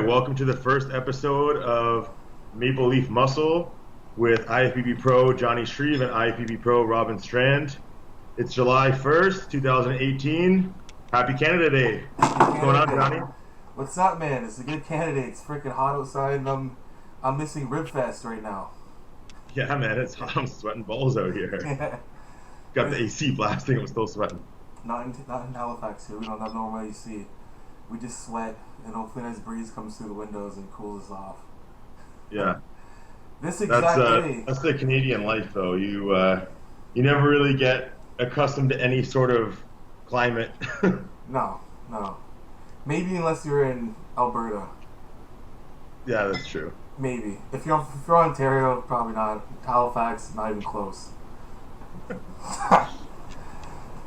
welcome to the first episode of Maple Leaf Muscle with IFBB Pro Johnny Shreve and IFBB Pro Robin Strand. It's July 1st, 2018. Happy Canada Day. What's going on, Johnny? What's up, man? It's a good Canada Day. It's freaking hot outside, and I'm missing Rib Fest right now. Yeah, man, it's hot. I'm sweating balls out here. Yeah. Got the AC blasting. I'm still sweating. Not in Halifax here. We don't have normal AC. We just sweat, and hopefully a nice breeze comes through the windows and cools us off. Yeah. This exact day. That's the Canadian life, though. You never really get accustomed to any sort of climate. No. Maybe unless you're in Alberta. Yeah, that's true. Maybe. If you're Ontario, probably not. Halifax, not even close.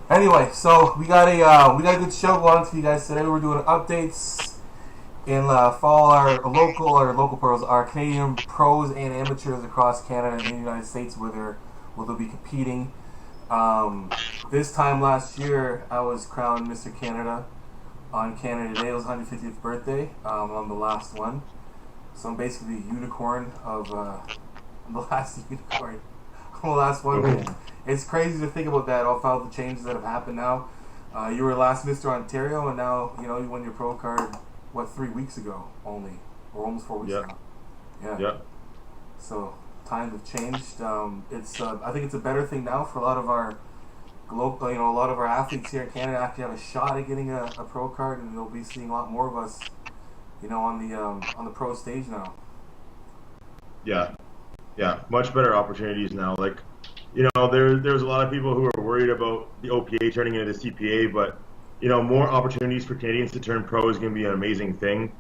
Anyway, so we got a good show going on for you guys today. We're doing updates and for all our local pros, our Canadian pros and amateurs across Canada and the United States where they'll be competing. This time last year, I was crowned Mr. Canada on Canada Day. It was 150th birthday. I'm the last one, so I'm basically the unicorn of I'm the last unicorn. I'm the last one. It's crazy to think about that. All the changes that have happened now. You were last Mr. Ontario, and now you won your pro card. 3 weeks ago only, or almost 4 weeks ago. Yeah. So times have changed. I think it's a better thing now for a lot of our athletes here in Canada actually have a shot at getting a pro card, and they'll be seeing a lot more of us, on the pro stage now. Yeah, much better opportunities now. There's a lot of people who are worried about the OPA turning into the CPA, but more opportunities for Canadians to turn pro is going to be an amazing thing,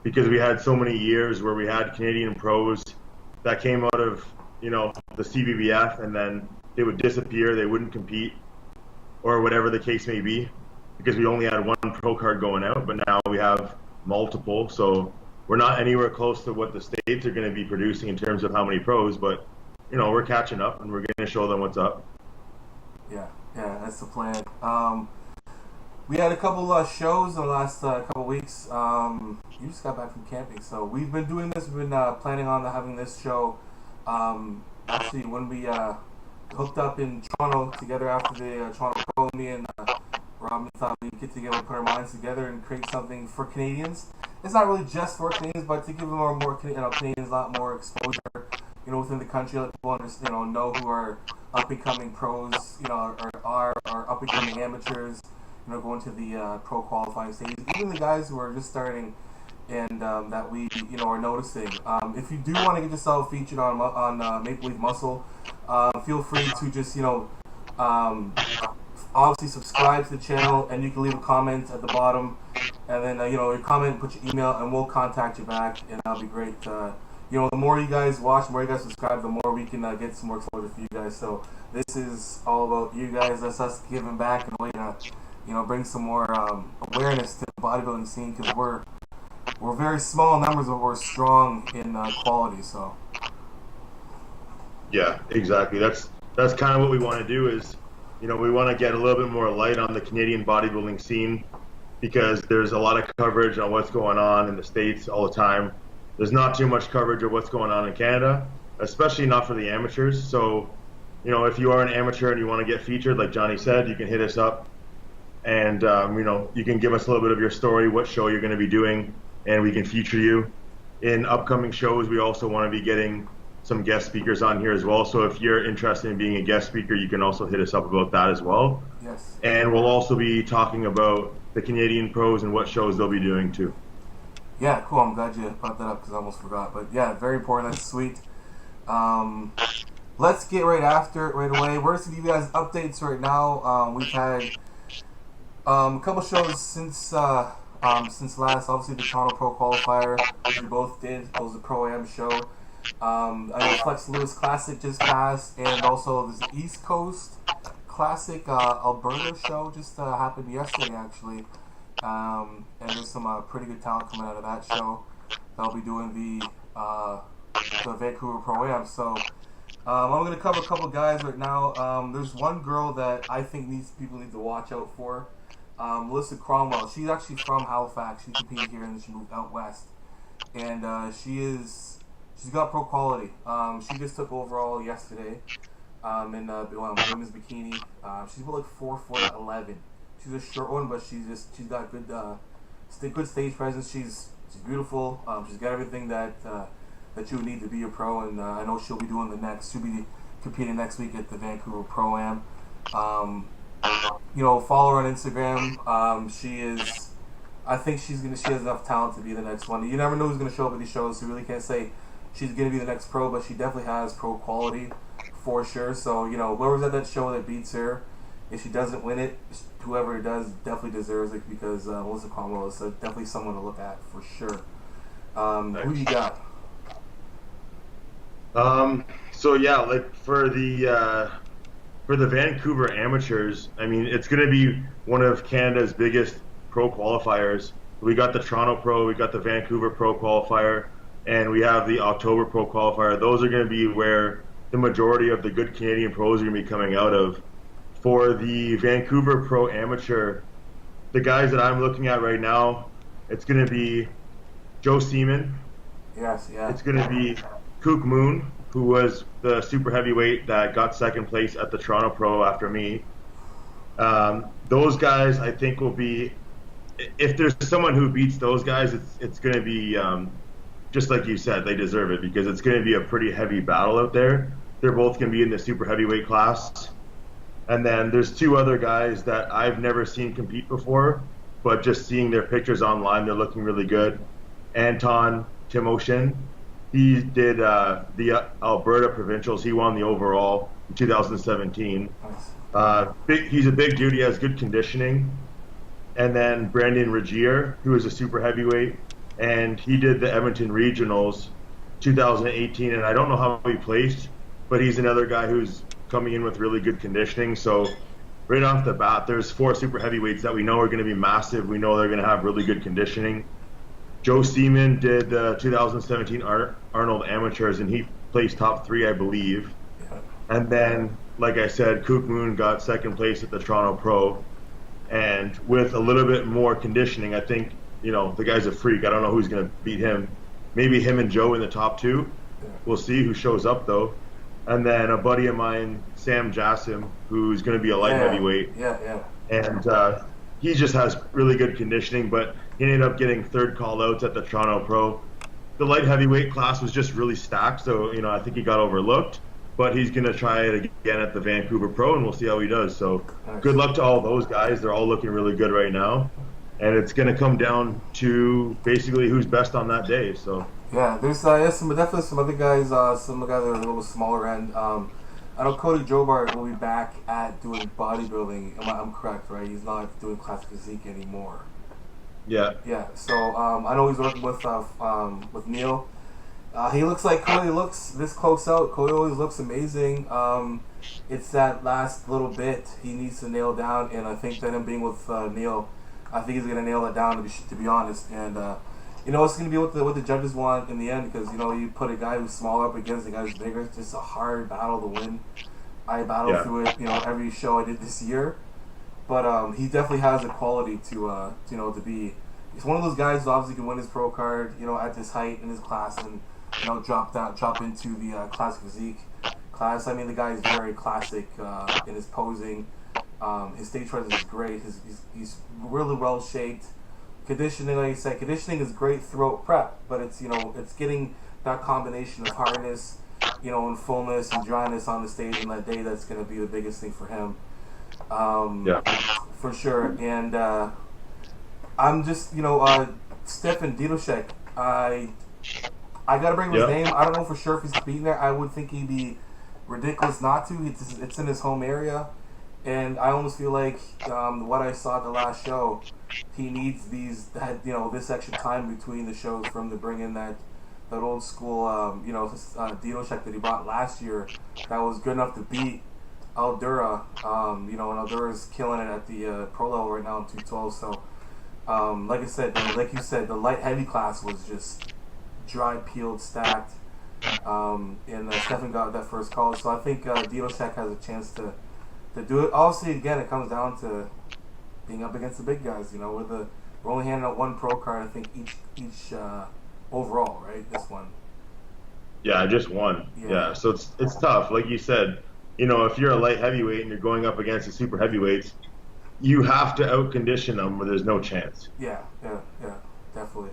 because we had so many years where we had Canadian pros that came out of the CBBF, and then they would disappear, they wouldn't compete, or whatever the case may be, because we only had one pro card going out. But now we have multiple, so we're not anywhere close to what the states are going to be producing in terms of how many pros, but we're catching up, and we're going to show them what's up. Yeah, that's the plan. We had a couple shows in the last couple weeks. You just got back from camping, so we've been doing this. We've been planning on having this show. Actually, when we hooked up in Toronto together after the Toronto Pro, me and Robin thought we'd get together, put our minds together, and create something for Canadians. It's not really just for Canadians, but to give them more Canadians a lot more exposure, within the country, let people understand, know who are up and coming pros, are up and coming amateurs, going to the pro qualifying stage. Even the guys who are just starting, and that we are noticing. If you do want to get yourself featured on Maple Leaf Muscle, feel free to just obviously subscribe to the channel, and you can leave a comment at the bottom, and then your comment, put your email, and we'll contact you back, and that'll be great. The more you guys watch, the more you guys subscribe, the more we can get some more exposure for you guys. So this is all about you guys. That's us giving back and a way to bring some more awareness to the bodybuilding scene, because we're very small numbers, but we're strong in quality. So yeah, exactly. That's kind of what we want to do. Is we want to get a little bit more light on the Canadian bodybuilding scene, because there's a lot of coverage on what's going on in the States all the time. There's not too much coverage of what's going on in Canada, especially not for the amateurs. So if you are an amateur and you want to get featured, like Johnny said, you can hit us up, and you can give us a little bit of your story, what show you're going to be doing, and we can feature you in upcoming shows. We also want to be getting some guest speakers on here as well. So if you're interested in being a guest speaker, you can also hit us up about that as well. Yes. And we'll also be talking about the Canadian pros and what shows they'll be doing too. Yeah, cool. I'm glad you brought that up, because I almost forgot. But yeah, very important. That's sweet. Let's get right away. We're just going to give you guys updates right now. We've had a couple shows since last. Obviously, the Toronto Pro Qualifier, which we both did. That was a Pro-Am show. I know Flex Lewis Classic just passed, and also this East Coast Classic Alberta show just happened yesterday, actually. And there's some pretty good talent coming out of that show. They'll be doing the Vancouver Pro-Am. So I'm going to cover a couple guys right now. There's one girl that I think people need to watch out for. Melissa Cromwell. She's actually from Halifax. She competed here and then she moved out west. and she's got pro quality. She just took overall yesterday in women's bikini. She's about like 4'11". She's a short one, but she's got good stage presence. She's beautiful. She's got everything that you would need to be a pro, and I know she'll be competing next week at the Vancouver Pro-Am. Follow her on Instagram. I think she has enough talent to be the next one. You never know who's going to show up at these shows, so you really can't say she's going to be the next pro, but she definitely has pro quality for sure. So, whoever's at that show that beats her, if she doesn't win it, whoever it does definitely deserves it, because Melissa Cromwell is definitely someone to look at for sure. Who you got? So yeah, like for the Vancouver amateurs, I mean, it's going to be one of Canada's biggest pro qualifiers. We got the Toronto Pro, we got the Vancouver Pro qualifier, and we have the October Pro qualifier. Those are going to be where the majority of the good Canadian pros are going to be coming out of. For the Vancouver Pro Amateur, the guys that I'm looking at right now, it's going to be Joe Seaman. Yes, yeah. It's going to be Kook Moon, who was the super heavyweight that got second place at the Toronto Pro after me. Those guys, I think, will be, if there's someone who beats those guys, it's going to be, just like you said, they deserve it, because it's going to be a pretty heavy battle out there. They're both going to be in the super heavyweight class. And then there's two other guys that I've never seen compete before, but just seeing their pictures online, they're looking really good. Anton Timoshin, he did the Alberta Provincials. He won the overall in 2017. He's a big dude. He has good conditioning. And then Brandon Regier, who is a super heavyweight, and he did the Edmonton Regionals 2018, and I don't know how he placed, but he's another guy who's coming in with really good conditioning. So right off the bat, there's 4 super heavyweights that we know are going to be massive. We know they're going to have really good conditioning. Joe Seaman did the 2017 Arnold Amateurs, and he placed top 3, I believe. And then, like I said, Kook Moon got second place at the Toronto Pro. And with a little bit more conditioning, I think, the guy's a freak. I don't know who's going to beat him. Maybe him and Joe in the top 2. We'll see who shows up, though. And then a buddy of mine, Sam Jassim, who's going to be a light heavyweight. Yeah. And he just has really good conditioning, but he ended up getting third call-outs at the Toronto Pro. The light heavyweight class was just really stacked, so, I think he got overlooked. But he's going to try it again at the Vancouver Pro, and we'll see how he does. So good luck to all those guys. They're all looking really good right now. And it's going to come down to basically who's best on that day. So yeah, there's definitely some other guys, that are a little smaller end. I know Cody Jobart will be back at doing bodybuilding. I'm correct, right? He's not doing classic physique anymore. Yeah. Yeah. So I know he's working with Neil. He looks like Cody looks this close out. Cody always looks amazing. It's that last little bit he needs to nail down, and I think that him being with Neil, I think he's gonna nail it down. To be honest, and it's gonna be what the judges want in the end, because you put a guy who's smaller up against a guy who's bigger. It's just a hard battle to win. I battled through it, every show I did this year, but he definitely has the quality to to be. He's one of those guys who obviously can win his pro card, at this height in his class, and drop into the classic physique class. I mean, the guy is very classic in his posing. His stage presence is great. He's really well shaped. Conditioning, like you said, is great throughout prep, but it's it's getting that combination of hardness, and fullness and dryness on the stage on that day that's going to be the biggest thing for him. For sure. And I'm just Stefan Didoshek. I gotta bring him his name. I don't know for sure if he's beating there. I would think he'd be ridiculous not to. It's in his home area, and I almost feel like what I saw at the last show, he needs this extra time between the shows for him to bring in that old school Didoshek that he brought last year that was good enough to beat Aldura. And Aldura's killing it at the pro level right now in 212. So like I said, like you said, the light heavy class was just dry, peeled, stacked, and Stefan got that first call. So I think Didoshek has a chance to do it. Obviously, again, it comes down to being up against the big guys. We're only handing out one pro card. I think each overall, right? This one. Yeah, just one. Yeah, so it's tough. Like you said, if you're a light heavyweight and you're going up against the super heavyweights, you have to outcondition them, or there's no chance. Yeah, definitely.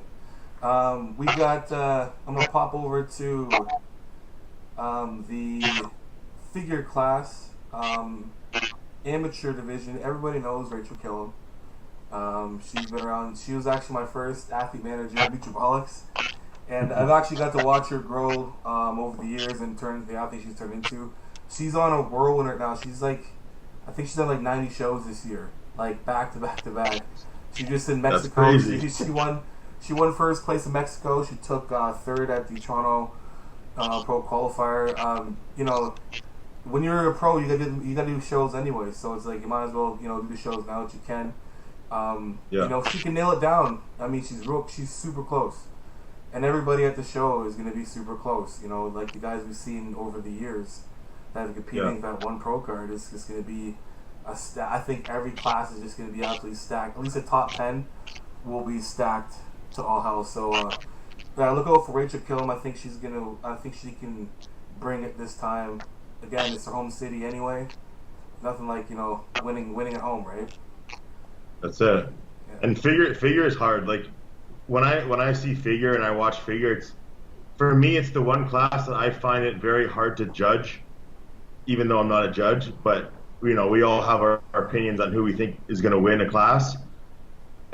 We got. I'm gonna pop over to the figure class, amateur division. Everybody knows Rachel Killam. She's been around. She was actually my first athlete manager at Nutribolics, and I've actually got to watch her grow over the years and turn into the athlete she's turned into. She's on a whirlwind right now. She's like, I think she's done like 90 shows this year, like back to back to back. She just in Mexico. That's crazy. She won first place in Mexico. She took third at the Toronto Pro Qualifier. When you're a pro, you gotta do shows anyway. So it's like you might as well do the shows now that you can. She can nail it down. I mean, she's super close, and everybody at the show is gonna be super close. Like the guys we've seen over the years that are competing that one pro card is just gonna be. I think every class is just gonna be absolutely stacked. At least the top 10 will be stacked to all hell. So look out for Rachel Killam. I think she can bring it this time. Again, it's her home city anyway. Nothing like winning at home, right? That's it. Yeah. And figure is hard. Like when I see figure and I watch figure, for me it's the one class that I find it very hard to judge, even though I'm not a judge. But we all have our opinions on who we think is going to win a class.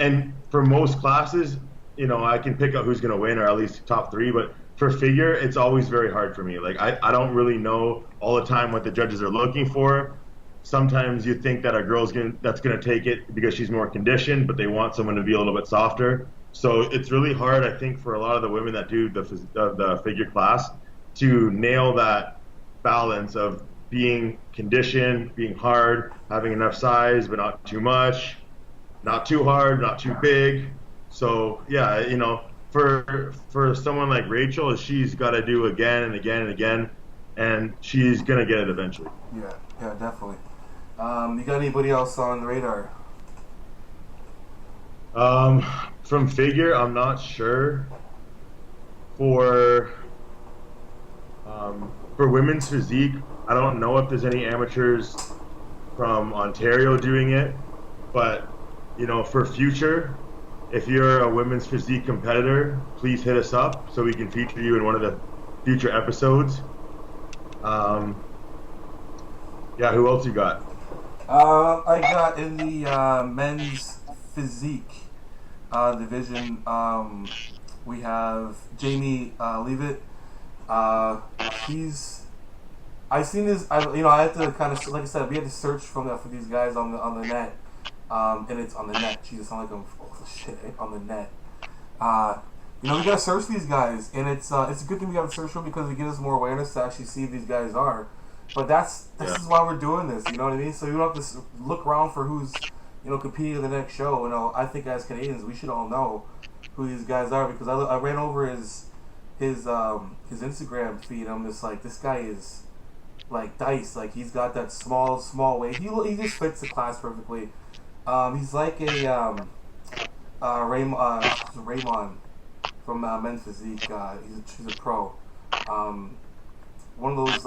And for most classes, I can pick out who's going to win, or at least top 3. But for figure, it's always very hard for me. Like I don't really know all the time what the judges are looking for. Sometimes you think that a girl's that's going to take it because she's more conditioned, but they want someone to be a little bit softer. So it's really hard, I think, for a lot of the women that do the figure class to nail that balance of being conditioned, being hard, having enough size, but not too much, not too hard, not too big. So yeah, for someone like Rachel, she's got to do again and again and again, and she's gonna get it eventually. Yeah, definitely. You got anybody else on the radar? From figure, I'm not sure. For women's physique, I don't know if there's any amateurs from Ontario doing it, but for future, if you're a women's physique competitor, please hit us up so we can feature you in one of the future episodes. Who else you got? I got in the men's physique division. We have Jamie Leavitt. I've seen this. I had to kind of, like I said, we had to search for these guys on the net, and it's on the net. Jesus, I sound like I'm shit on the net. We gotta search these guys, and it's a good thing we gotta search them because it gives us more awareness to actually see who these guys are. But this is why we're doing this. You know what I mean? So you don't have to look around for who's competing in the next show. I think as Canadians, we should all know who these guys are because I ran over his Instagram feed. I'm just like, this guy is like dice. Like he's got that small weight. He just fits the class perfectly. He's like a Raymond from Men's Physique. He's a pro. One of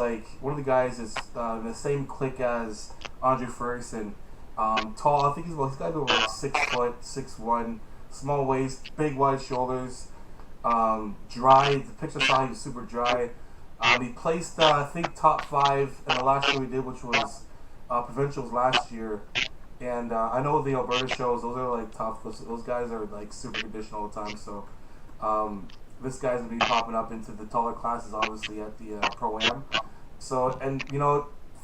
the guys is in the same clique as Andre Ferguson. Tall. I think he's got to be over 6 foot, 6'1", small waist, big wide shoulders. Dry. The picture saw he was super dry. He placed I think top 5 in the last show we did, which was provincials last year. And I know the Alberta shows; those are like tough. Those guys are like super conditioned all the time. So this guy's gonna be popping up into the taller classes, obviously at the Pro-Am. So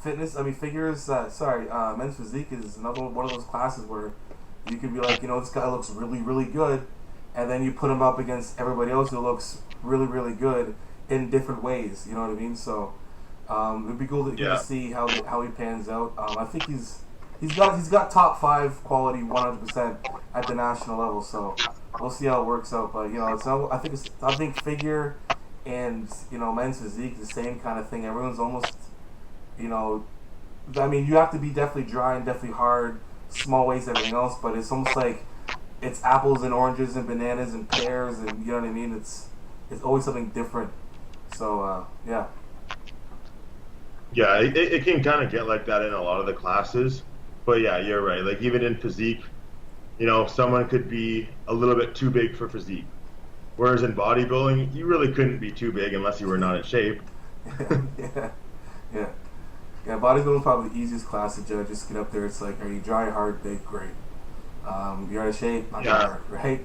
fitness. I mean, figures. Men's physique is another one of those classes where you could be like, this guy looks really, really good, and then you put him up against everybody else who looks really, really good in different ways. You know what I mean? So it'd be cool to see how he pans out. I think he's got top 5 quality 100% at the national level. So we'll see how it works out. But I think figure and men's physique is the same kind of thing. Everyone's almost I mean, you have to be definitely dry and definitely hard, small waist, everything else. But it's almost like it's apples and oranges and bananas and pears, and you know what I mean. it's always something different. So yeah. Yeah, it can kind of get like that in a lot of the classes. But yeah, you're right. Like even in physique, someone could be a little bit too big for physique. Whereas in bodybuilding, you really couldn't be too big unless you were not in shape. Yeah, yeah, yeah. Bodybuilding is probably the easiest class to judge. Just get up there. It's like, are you dry, hard, big, great. You're out of shape, not hard, right?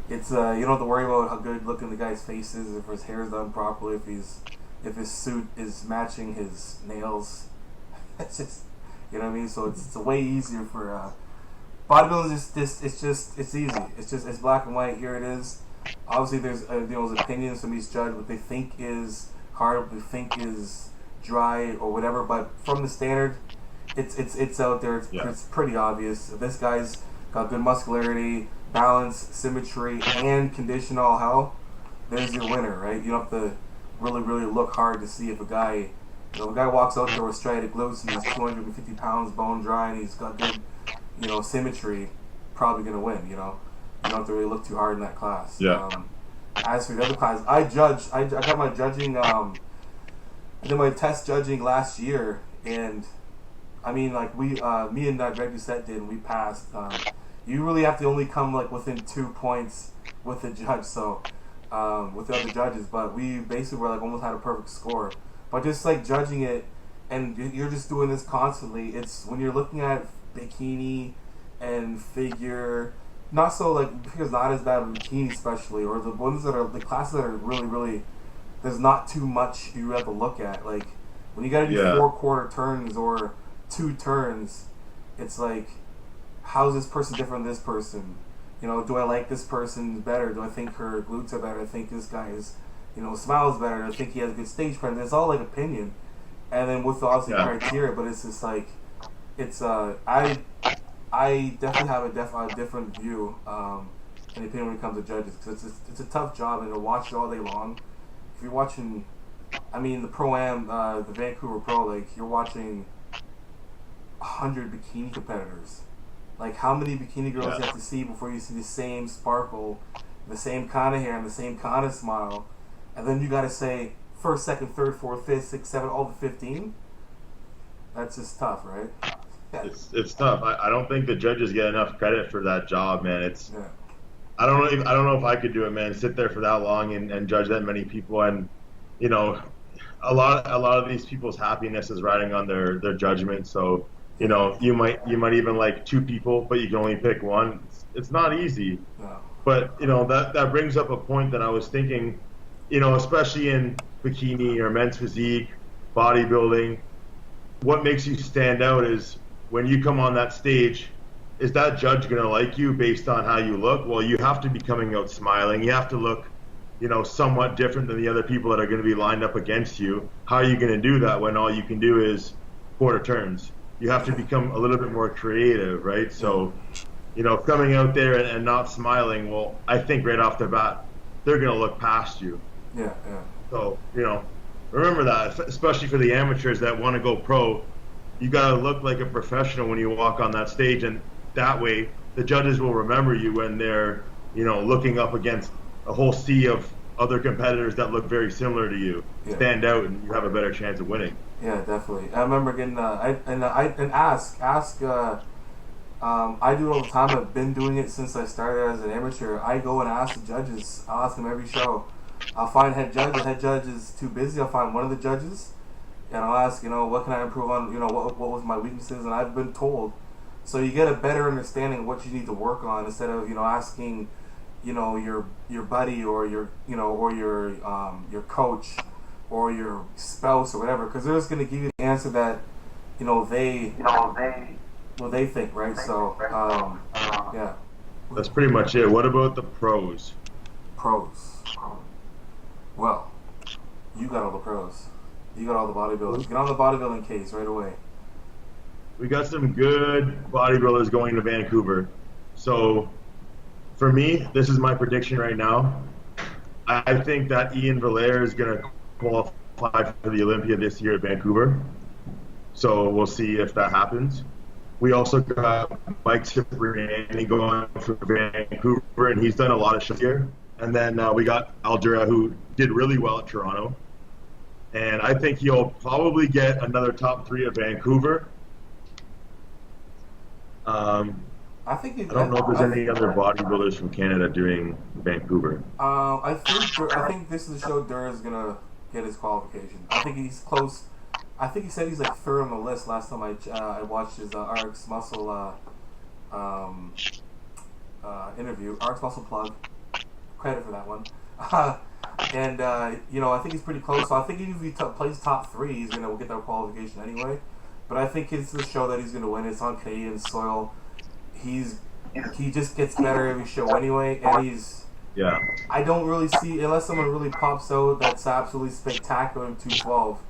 It's you don't have to worry about how good looking the guy's face is, if his hair is done properly, if his suit is matching his nails. It's just, you know what I mean. So it's way easier for bodybuilding. It's easy. It's black and white. Here it is. Obviously, there's opinions from each judge, what they think is hard, what they think is dry or whatever. But from the standard, it's out there. It's pretty obvious. If this guy's got good muscularity, balance, symmetry, and condition all hell, there's your winner, right? You don't have to really, really look hard to see if a guy, a guy walks out there with striated glutes and he's 250 pounds, bone dry, and he's got good, symmetry, probably gonna win. You don't have to really look too hard in that class. Yeah. As for the other class, I got my judging. I did my test judging last year, and I mean, like me and Greg Doucette did, and we passed. You really have to only come like within 2 points with the judge, so with the other judges. But we basically were like almost had a perfect score. But just like judging it, and you're just doing this constantly. It's when you're looking at bikini and figure. Not so like because not as bad with bikini especially, or the ones that are the classes that are really, really there's not too much you have to look at. Like when you gotta do 4-quarter turns or 2 turns, it's like, how's this person different than this person? Do I like this person better? Do I think her glutes are better? I think this guy is, smiles better. I think he has a good stage presence. It's all like opinion, and then with obviously criteria, but it's just like it's I definitely have a different view in opinion when it comes to judges, because it's a tough job, and to watch it all day long. If you're watching, I mean, the Pro-Am, the Vancouver Pro, like you're watching 100 bikini competitors. Like how many bikini girls you have to see before you see the same sparkle, the same kind of hair, and the same kind of smile, and then you got to say first, second, third, fourth, fifth, sixth, seventh, all the 15. That's just tough, right? It's tough. I don't think the judges get enough credit for that job, man. I don't know if I could do it, man. Sit there for that long and judge that many people, and a lot of these people's happiness is riding on their judgment. So you might even like 2 people, but you can only pick one. It's not easy. No. But that brings up a point that I was thinking. Especially in bikini or men's physique, bodybuilding, what makes you stand out is when you come on that stage, is that judge going to like you based on how you look? Well, you have to be coming out smiling. You have to look, somewhat different than the other people that are going to be lined up against you. How are you going to do that when all you can do is quarter turns? You have to become a little bit more creative, right? So, coming out there and not smiling, well, I think right off the bat, they're going to look past you. Yeah. So, remember that, especially for the amateurs that want to go pro. You got to look like a professional when you walk on that stage, and that way the judges will remember you when they're, looking up against a whole sea of other competitors that look very similar to you. Stand out, and you have a better chance of winning. Yeah, definitely. I remember getting I do it all the time. I've been doing it since I started as an amateur. I go and ask the judges. I'll ask them every show. I'll find head judge. The head judge is too busy. I'll find one of the judges. And I'll ask, what can I improve on? What was my weaknesses? And I've been told. So you get a better understanding of what you need to work on instead of, asking, your buddy or your coach or your spouse or whatever, because they're just going to give you the answer that, they think, right? So, yeah. That's pretty much it. What about the pros? Pros. Well, you got all the pros. You got all the bodybuilders. Get on the bodybuilding case right away. We got some good bodybuilders going to Vancouver. So, for me, this is my prediction right now. I think that Ian Valère is going to qualify for the Olympia this year at Vancouver. So, we'll see if that happens. We also got Mike Cipriani going for Vancouver, and he's done a lot of shows here. And then we got Aldura, who did really well at Toronto. And I think he'll probably get another top 3 at Vancouver. I think I don't know if there's any other bodybuilders from Canada doing Vancouver. I think this is the show Dur is gonna get his qualification. I think he's close. I think he said he's like 3rd on the list last time I watched his RX Muscle interview. RX Muscle plug. Credit for that one. And I think he's pretty close. So I think if he plays top 3, he's gonna get that qualification anyway. But I think it's the show that he's gonna win. It's on Canadian soil. He just gets better every show anyway, and I don't really see, unless someone really pops out that's absolutely spectacular in 212.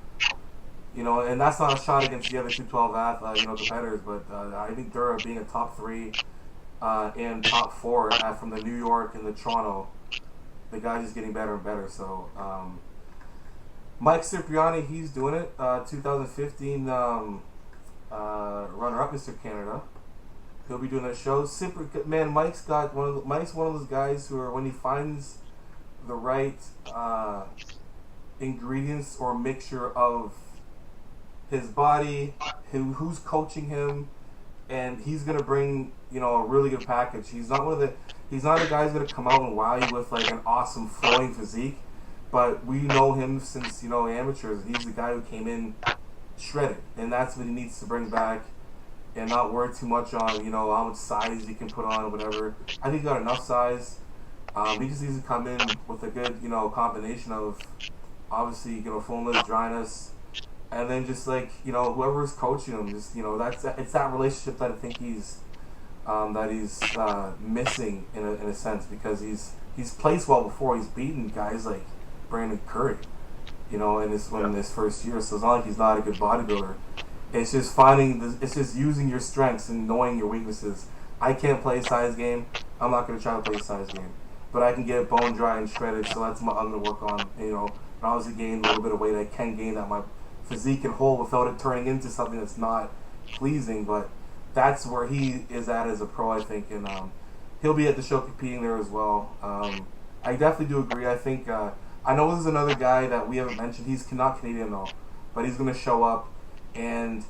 And that's not a shot against the other 212 competitors, but I think Dura being a top 3 and top 4 from the New York and the Toronto, the guy's just getting better and better. So Mike Cipriani, he's doing it. 2015 runner-up Mr. Canada. He'll be doing that show. Man, Mike's one of those guys who are, when he finds the right ingredients or mixture of his body, who's coaching him, and he's gonna bring a really good package. He's not a guy who's gonna come out and wow you with like an awesome flowing physique, but we know him since amateurs. He's the guy who came in shredded, and that's what he needs to bring back. And not worry too much on, how much size he can put on or whatever. I think he got enough size. He just needs to come in with a good, combination of, obviously, fullness, dryness, and then just like, whoever's coaching him, just, it's that relationship that I think he's missing in a sense, because he's placed well before. He's beaten guys like Brandon Curry, in his first year. So it's not like he's not a good bodybuilder. It's just it's just using your strengths and knowing your weaknesses. I can't play a size game. I'm not going to try to play a size game. But I can get bone dry and shredded, so that's what I'm going to work on. And obviously gain a little bit of weight. I can gain that my physique can hold without it turning into something that's not pleasing. But that's where he is at as a pro, I think. And he'll be at the show competing there as well. I definitely do agree. I think, I know there's another guy that we haven't mentioned. He's not Canadian though, but he's going to show up. And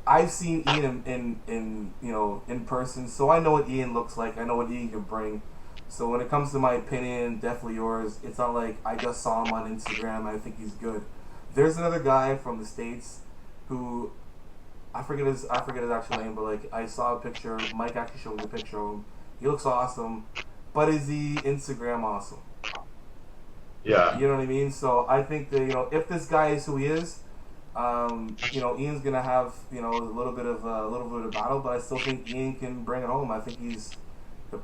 I've seen Ian in person, so I know what Ian looks like. I know what Ian can bring. So when it comes to my opinion, definitely yours. It's not like I just saw him on Instagram and I think he's good. There's another guy from the States who I forget his actual name, but like I saw a picture. Mike actually showed me a picture of him. He looks awesome, but is he Instagram awesome? Yeah. You know what I mean? So I think that if this guy is who he is. Ian's gonna have a little bit of battle, but I still think Ian can bring it home. I think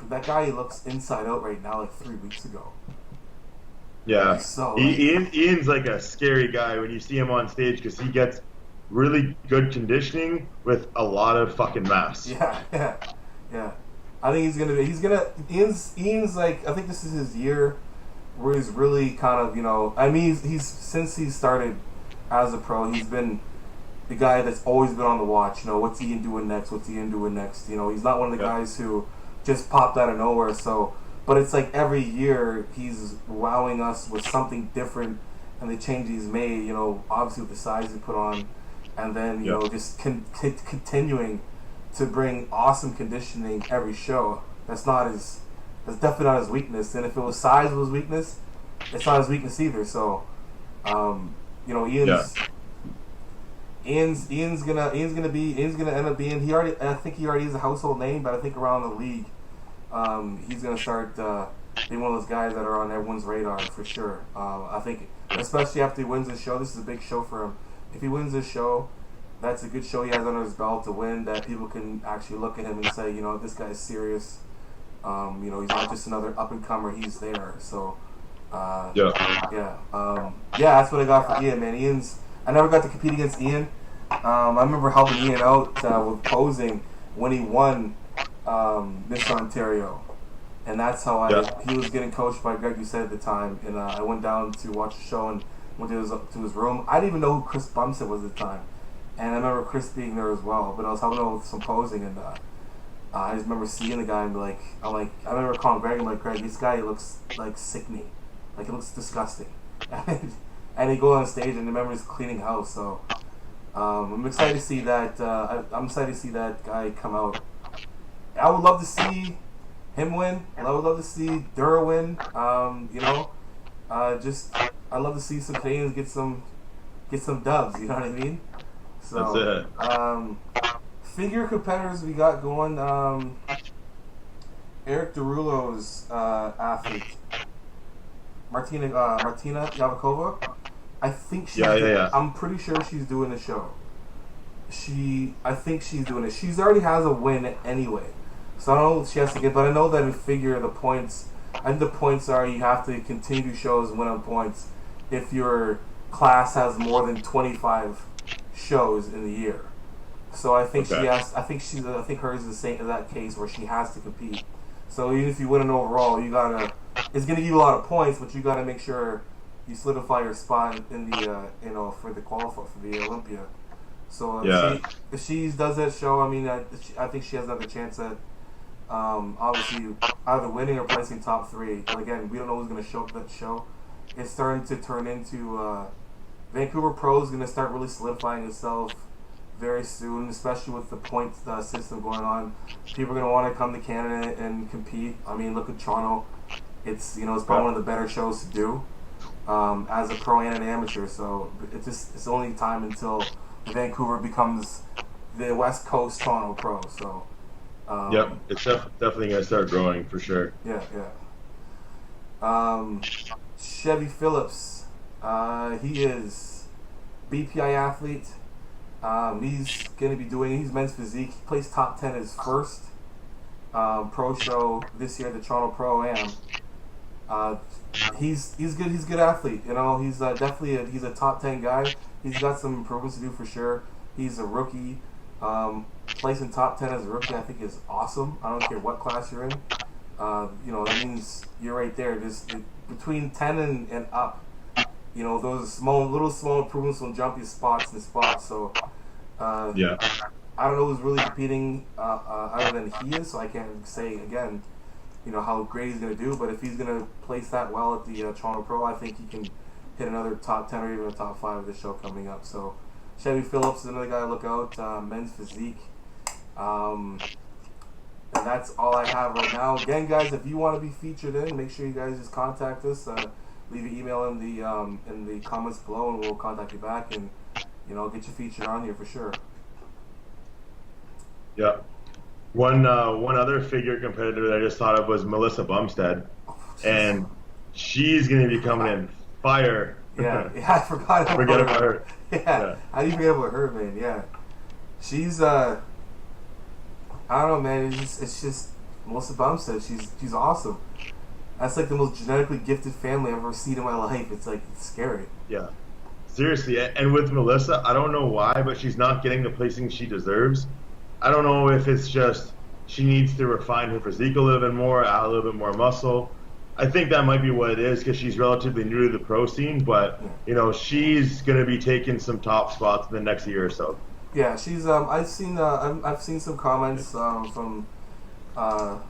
that guy. He looks inside out right now, like 3 weeks ago. Yeah, so Ian's like a scary guy when you see him on stage, because he gets really good conditioning with a lot of fucking mass. Yeah. I think Ian's like, I think this is his year where he's really kind of he's since he started as a pro, he's been the guy that's always been on the watch. What's Ian doing next? He's not one of the guys who just popped out of nowhere. So, but it's like every year he's wowing us with something different, and the change he's made. Obviously with the size he put on, and then just continuing to bring awesome conditioning every show. That's definitely not his weakness. And if it was size was his weakness, it's not his weakness either. So. Ian's gonna end up being. I think he already is a household name, but I think around the league, he's gonna start being one of those guys that are on everyone's radar for sure. I think, especially after he wins this show, this is a big show for him. If he wins this show, that's a good show he has under his belt to win. That people can actually look at him and say, this guy's serious. He's not just another up and comer. He's there. So. That's what I got for Ian, man. I never got to compete against Ian. I remember helping Ian out with posing when he won Miss Ontario, and that's how he was getting coached by Greg Doucette at the time. And I went down to watch the show and went to his room. I didn't even know who Chris Bumstead was at the time, and I remember Chris being there as well. But I was helping out with some posing, and I just remember seeing the guy and I remember calling Greg. I'm like, Greg, this guy looks like sickening, like it looks disgusting. And he goes on stage and I remember he's cleaning house. So I'm excited to see that. I'm excited to see that guy come out. I would love to see him win. I would love to see Dura win. I love to see some Canadians get some dubs. You know what I mean? So That's it. Figure competitors we got going. Eric Derulo's athlete, Martina Yavakova. I think she's. Yeah. I'm pretty sure she's doing the show. I think she's doing it. She's already has a win anyway, so I don't know what she has to get. But I know that in figure the points. I think the points are you have to continue shows and win on points if your class has more than 25 shows in the year. So I think she has. I think hers is the same as that case where she has to compete. So even if you win an overall, you gotta. It's gonna give you a lot of points, but you gotta make sure you solidify your spot in the for the qualify for the Olympia. So if she does that show, I mean, I think she has another chance at obviously either winning or placing top 3. But again, we don't know who's gonna show up at that show. It's starting to turn into Vancouver Pro is gonna start really solidifying itself very soon, especially with the point system going on. People are going to want to come to Canada and compete. I mean, look at Toronto. It's probably one of the better shows to do as a pro and an amateur. So it's only time until Vancouver becomes the West Coast Toronto Pro. So it's definitely going to start growing for sure. Yeah. Chevy Phillips, he is BPI athlete. He's going to be he's men's physique. He placed top 10 his first pro show this year, the Toronto Pro Am. He's good. He's a good athlete. He's definitely he's a top 10 guy. He's got some improvements to do for sure. He's a rookie. Placing top 10 as a rookie, I think, is awesome. I don't care what class you're in. That means you're right there. Between 10 and up. Those little small improvements will jump you spots and spots. So, I don't know who's really competing other than he is. So I can't say again, how great he's going to do. But if he's going to place that well at the Toronto Pro, I think he can hit another top 10 or even a top 5 of the show coming up. So, Chevy Phillips is another guy to look out. Men's physique. And that's all I have right now. Again, guys, if you want to be featured in, make sure you guys just contact us. Leave your email in the comments below, and we'll contact you back and get you featured on here for sure. Yeah. One other figure competitor that I just thought of was Melissa Bumstead, and she's going to be coming in fire. Yeah, I forgot about her. Yeah, I didn't forget about her, man. Yeah, she's I don't know, man. It's just Melissa Bumstead. She's awesome. That's like the most genetically gifted family I've ever seen in my life. It's scary. Yeah, seriously. And with Melissa, I don't know why, but she's not getting the placing she deserves. I don't know if it's just she needs to refine her physique a little bit more, add a little bit more muscle. I think that might be what it is because she's relatively new to the pro scene, but she's going to be taking some top spots in the next year or so. Yeah, she's. I've seen some comments from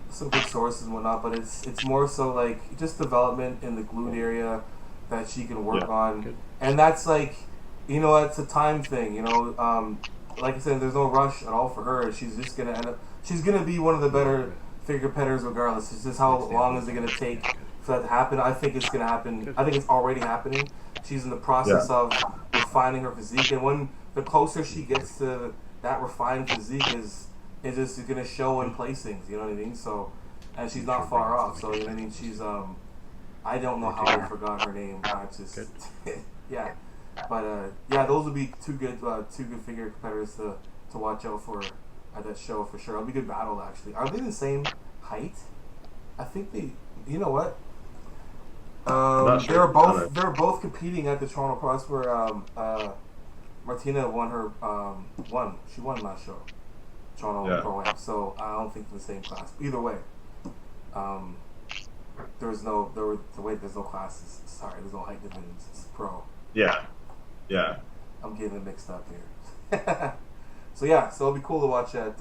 some good sources and whatnot, but it's more so like just development in the glute area that she can work on, good. And that's it's a time thing. Like I said, there's no rush at all for her. She's just gonna end up. She's gonna be one of the better figure competitors regardless. It's just how long is it gonna take for that to happen. I think it's gonna happen. I think it's already happening. She's in the process of refining her physique, and when the closer she gets to that refined physique is just going to show in placings, you know what I mean? So, and she's not far off, so, you know what I mean? She's, I don't know how I forgot her name. It's just, yeah. But, those would be two good figure competitors to watch out for at that show for sure. It'll be a good battle, actually. Are they the same height? I think you know what? Sure. They're both competing at the Toronto Pro. That's where, Martina won her, she won last show. Toronto Pro Am. So I don't think they're the same class. Either way, there's no classes. Sorry, there's no height divisions. It's pro. Yeah. I'm getting it mixed up here. So it'll be cool to watch at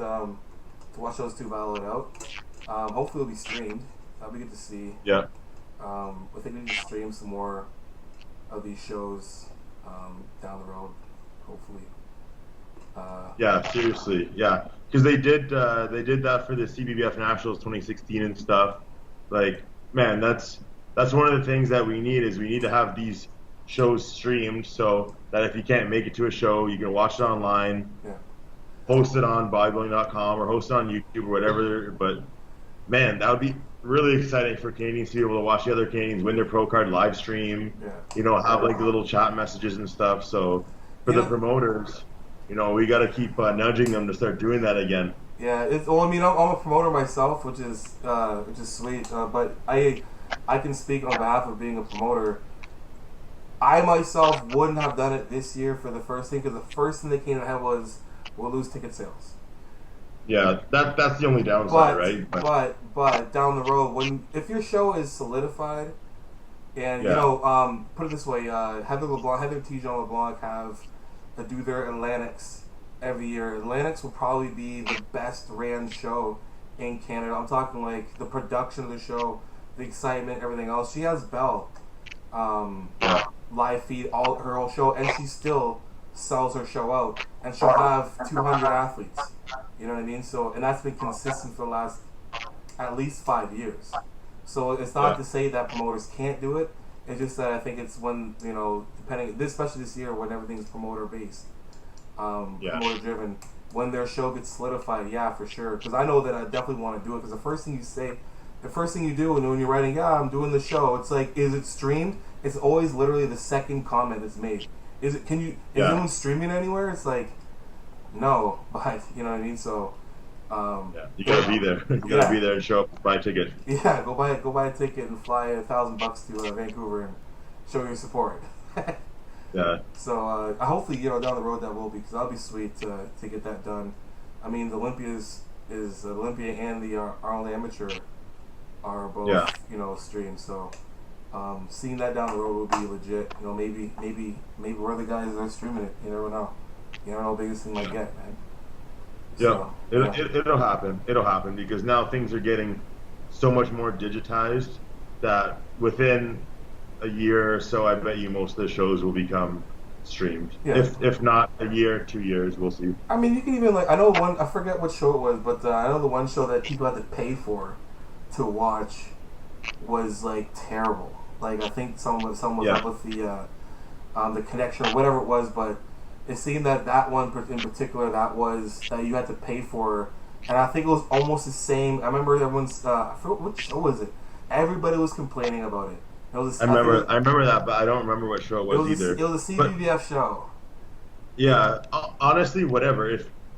watch those two battle it out. Hopefully it'll be streamed. That'll be good to see. Yeah. I think we need to stream some more of these shows down the road, hopefully. Yeah, seriously, yeah, because they did that for the CBBF Nationals 2016 and stuff. Like, man, that's one of the things that we need is we need to have these shows streamed so that if you can't make it to a show, you can watch it online, post it on bodybuilding.com or host it on YouTube or whatever. But man, that would be really exciting for Canadians to be able to watch the other Canadians win their pro card live stream. You know, have like the little chat messages and stuff. So for the promoters, you know, we got to keep nudging them to start doing that again. Yeah, I mean, I'm a promoter myself, which is sweet. But I can speak on behalf of being a promoter. I myself wouldn't have done it this year for the first thing, because the first thing that came to my head was we'll lose ticket sales. Yeah, that's the only downside, right? But down the road, if your show is solidified, and you know, put it this way, Heather Tijon LeBlanc do their Atlantics every year. Atlantics will probably be the best ran show in Canada. I'm talking like the production of the show, the excitement, everything else. She has Belle live feed her whole show, and she still sells her show out, and she'll have 200 athletes. You know what I mean? So, and that's been consistent for the last at least 5 years. So it's not to say that promoters can't do it. It's just that I think it's when, you know, especially this year when everything's promoter based, promoter driven. When their show gets solidified, yeah, for sure. Because I know that I definitely want to do it. Because the first thing you do when you're writing, I'm doing the show, it's like, is it streamed? It's always literally the second comment that's made. Is anyone streaming anywhere? It's like, no, but you know what I mean. So, you gotta be there. You gotta be there and show up, buy a ticket. Yeah, go buy a ticket and fly $1,000 to Vancouver and show your support. Yeah. So hopefully, you know, down the road that will be, because that'll be sweet to get that done. I mean, the Olympia and the Arnold Amateur are both you know, streamed. So seeing that down the road will be legit. You know, maybe we're the guys that are streaming it. You never know. You never know how big this thing might get, man. So, it'll happen. It'll happen because now things are getting so much more digitized that within a year or so, I bet you most of the shows will become streamed. Yeah. If not a year, 2 years, we'll see. I mean, you can even I know one. I forget what show it was, but I know the one show that people had to pay for to watch was like terrible. Like I think someone was up with the connection or whatever it was, but it seemed that one in particular that you had to pay for, and I think it was almost the same. I remember everyone's I forgot what show was it. Everybody was complaining about it. I remember that, but I don't remember what show it was either. It was a CBBF show. Yeah, honestly, whatever.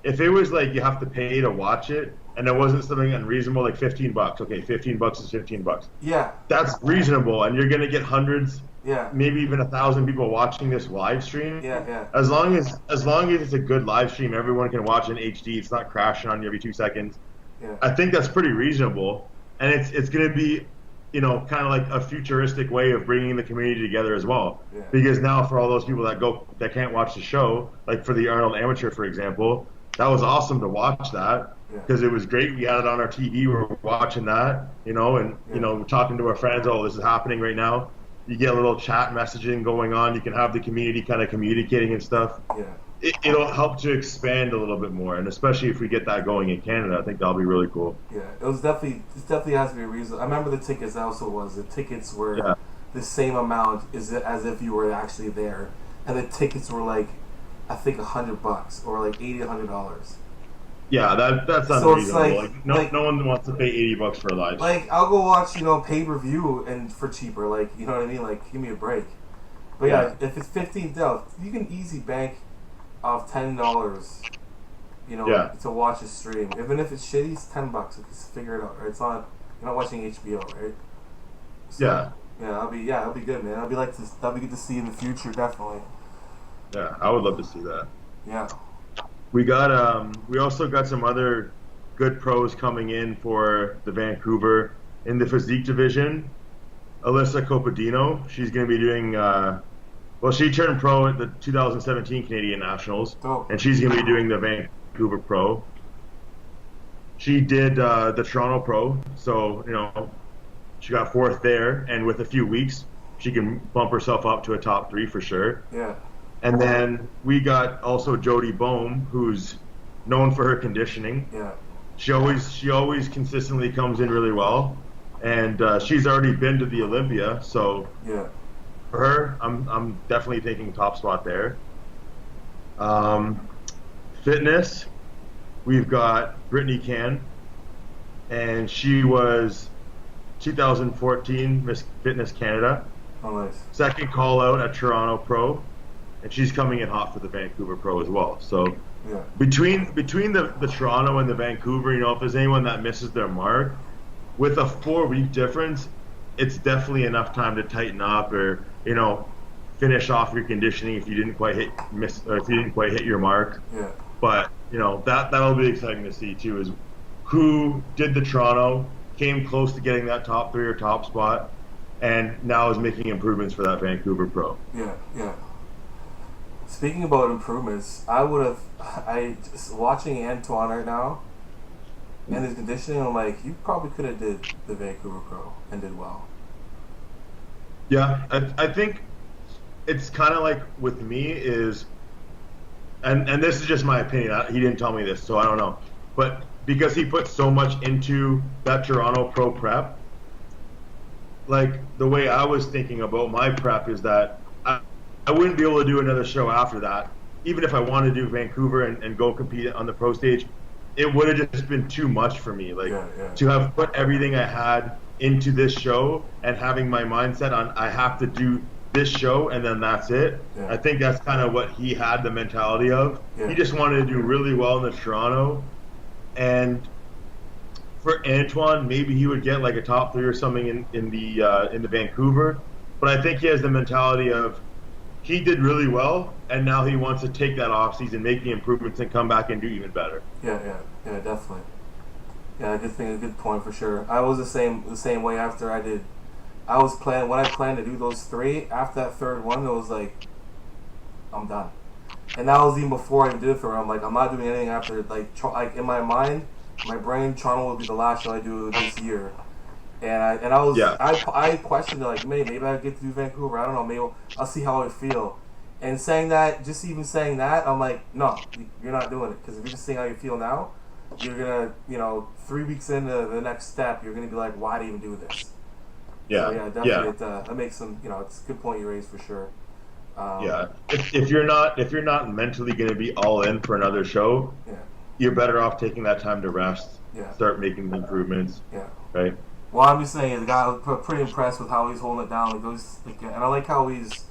If it was like you have to pay to watch it, and it wasn't something unreasonable like $15, okay, $15 is $15. Yeah, that's reasonable, and you're gonna get hundreds. Yeah. Maybe even 1,000 people watching this live stream. Yeah. As long as it's a good live stream, everyone can watch in HD. It's not crashing on you every 2 seconds. Yeah. I think that's pretty reasonable, and it's going to be, you know, kind of like a futuristic way of bringing the community together as well. Yeah. Because now for all those people that can't watch the show, like for the Arnold Amateur, for example, that was awesome to watch that because it was great. We had it on our TV. We were watching that, you know, and you know, we're talking to our friends. Oh, this is happening right now. You get a little chat messaging going on. You can have the community kind of communicating and stuff. Yeah. It'll help to expand a little bit more, and especially if we get that going in Canada, I think that'll be really cool. Yeah, it definitely has to be a reason. I remember the tickets also was. The tickets were the same amount as if you were actually there. And the tickets were like, I think $100 or like $80, $100. Yeah, that's so unreasonable. No one wants to pay $80 for a live. Like, I'll go watch, you know, pay-per-view and for cheaper. Like, you know what I mean? Like, give me a break. But yeah, if it's $15, you can easy bank off $10, you know, to watch a stream. Even if it's shitty, it's $10. Just figure it out, right? It's not, you're not watching HBO, right? So, it'll be good, man. That'll be good to see in the future, definitely. Yeah, I would love to see that. Yeah. We also got some other good pros coming in for the Vancouver in the physique division. Alyssa Copadino, she's going to be doing, she turned pro at the 2017 Canadian Nationals, and she's going to be doing the Vancouver Pro. She did the Toronto Pro, so she got fourth there, and with a few weeks, she can bump herself up to a top three for sure. Yeah. And then we got also Jody Boehm, who's known for her conditioning. Yeah. She always consistently comes in really well, and she's already been to the Olympia, so Yeah. for her, I'm definitely taking top spot there. Fitness, we've got Brittany Can, and she was 2014 Miss Fitness Canada. Oh, nice. Second call out at Toronto Pro, and she's coming in hot for the Vancouver Pro as well. So Yeah. between the Toronto and the Vancouver, if there's anyone that misses their mark, with a 4 week difference, it's definitely enough time to tighten up or finish off your conditioning if you didn't quite hit your mark. Yeah. But that'll be exciting to see too, is who did the Toronto, came close to getting that top three or top spot, and now is making improvements for that Vancouver Pro. Yeah. Yeah. Speaking about improvements, just watching Antoine right now and his conditioning, I'm like, you probably could have did the Vancouver Pro and did well. Yeah, I think it's kind of like with me is, and this is just my opinion. He didn't tell me this, so I don't know. But because he put so much into that Toronto Pro prep, like the way I was thinking about my prep is that I wouldn't be able to do another show after that. Even if I wanted to do Vancouver and go compete on the pro stage, it would have just been too much for me. Like to have put everything I had into this show and having my mindset on I have to do this show and then that's it. Yeah. I think that's kind of what he had the mentality of. Yeah. He just wanted to do really well in the Toronto. And for Antoine, maybe he would get like a top three or something in the Vancouver. But I think he has the mentality of he did really well, and now he wants to take that off season, make the improvements, and come back and do even better. Yeah, definitely. Yeah, I just think a good point for sure. I was the same way after I did. When I planned to do those three. After that third one, it was like, I'm done. And that was even before I even did it for. I'm like, I'm not doing anything after. Like in my mind, my brain, Toronto will be the last show I do this year. And I questioned it, like maybe I get to do Vancouver. I don't know. Maybe I'll see how I feel. And saying that, I'm like, no, you're not doing it, because if you're just saying how you feel now, you're gonna 3 weeks into the next step, you're gonna be like, why do you even do this? Yeah, so, yeah, definitely. That makes some. It's a good point you raised for sure. If you're not mentally gonna be all in for another show, you're better off taking that time to rest. Start making the improvements. Right. Well, I'm just saying, the guy was pretty impressed with how he's holding it down. And I like how he's.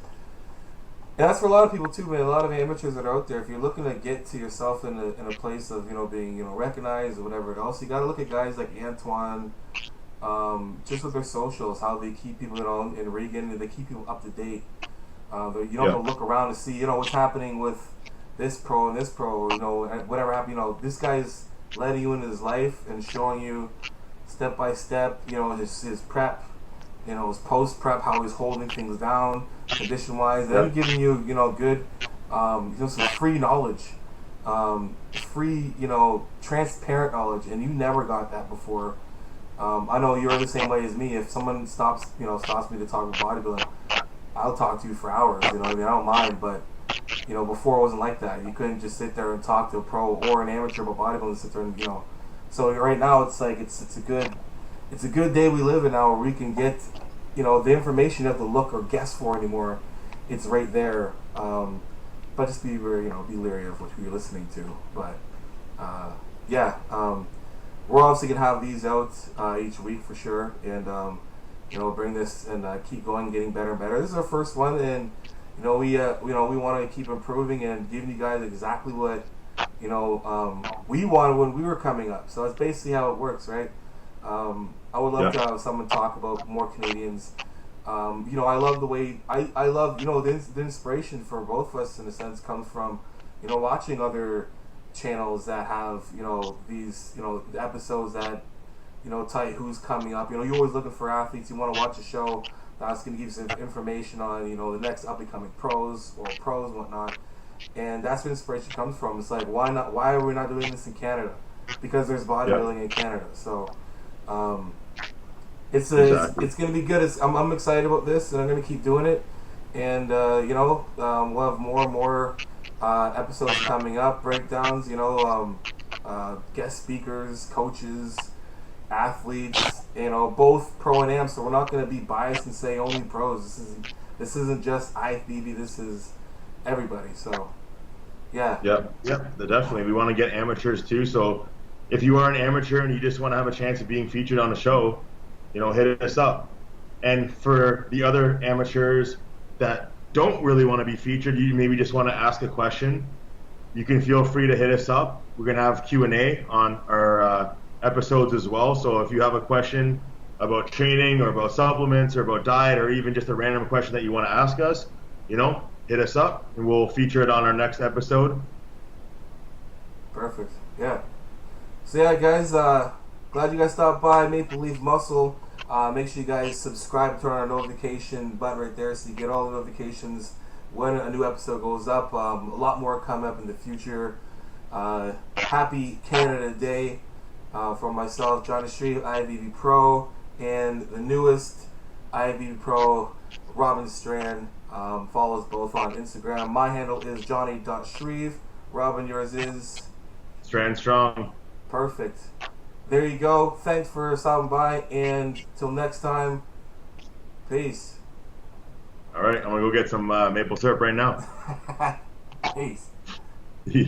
And that's for a lot of people too, man. A lot of amateurs that are out there. If you're looking to get to yourself in a place of being recognized or whatever else, you got to look at guys like Antoine, just with their socials, how they keep people in Regan, and they keep people up to date. You don't have to look around to see what's happening with this pro and this pro. Whatever happened. This guy's letting you into his life and showing you step by step, his prep, his post prep, how he's holding things down, condition wise, and giving you, good, some free knowledge, free, transparent knowledge, and you never got that before. I know you're the same way as me. If someone stops me to talk about bodybuilding, I'll talk to you for hours. I don't mind, but before it wasn't like that. You couldn't just sit there and talk to a pro or an amateur about bodybuilding and sit there and So right now it's like it's a good day we live in now, where we can get the information you have to look or guess for anymore. It's right there. But just be very be leery of who you're listening to. But we're obviously gonna have these out each week for sure, and bring this and keep going, getting better and better. This is our first one, and we want to keep improving and giving you guys exactly what we wanted when we were coming up. So that's basically how it works, right? I would love to have someone talk about more Canadians. I love the way I love the inspiration for both of us in a sense comes from watching other channels that have these episodes that tell you who's coming up. You're always looking for athletes. You want to watch a show that's going to give you some information on the next up and coming pros and whatnot. And that's where inspiration comes from. It's like, why are we not doing this in Canada? because there's bodybuilding in Canada. So um, Exactly. it's gonna be good. I'm excited about this, and I'm gonna keep doing it. And we'll have more and more episodes coming up, breakdowns. Guest speakers, coaches, athletes. Both pro and am. So we're not gonna be biased and say only pros. This isn't just IFBB. This is everybody. So yeah. Yep. Definitely. We want to get amateurs too. So if you are an amateur and you just want to have a chance of being featured on the show, hit us up. And for the other amateurs that don't really want to be featured, you maybe just want to ask a question, you can feel free to hit us up. We're going to have Q&A on our episodes as well. So if you have a question about training or about supplements or about diet or even just a random question that you want to ask us, hit us up and we'll feature it on our next episode. Perfect. Yeah. So yeah, guys, glad you guys stopped by Maple Leaf Muscle. Make sure you guys subscribe, turn on our notification button right there so you get all the notifications when a new episode goes up. A lot more coming up in the future. Happy Canada Day from myself, Johnny Street, IFBB Pro, and the newest IFBB Pro, Robin Strand. Follow us both on Instagram. My handle is johnny.shreve. Robin, yours is? Strand Strong. Perfect. There you go. Thanks for stopping by, and till next time, peace. All right, I'm going to go get some maple syrup right now. Peace. Peace.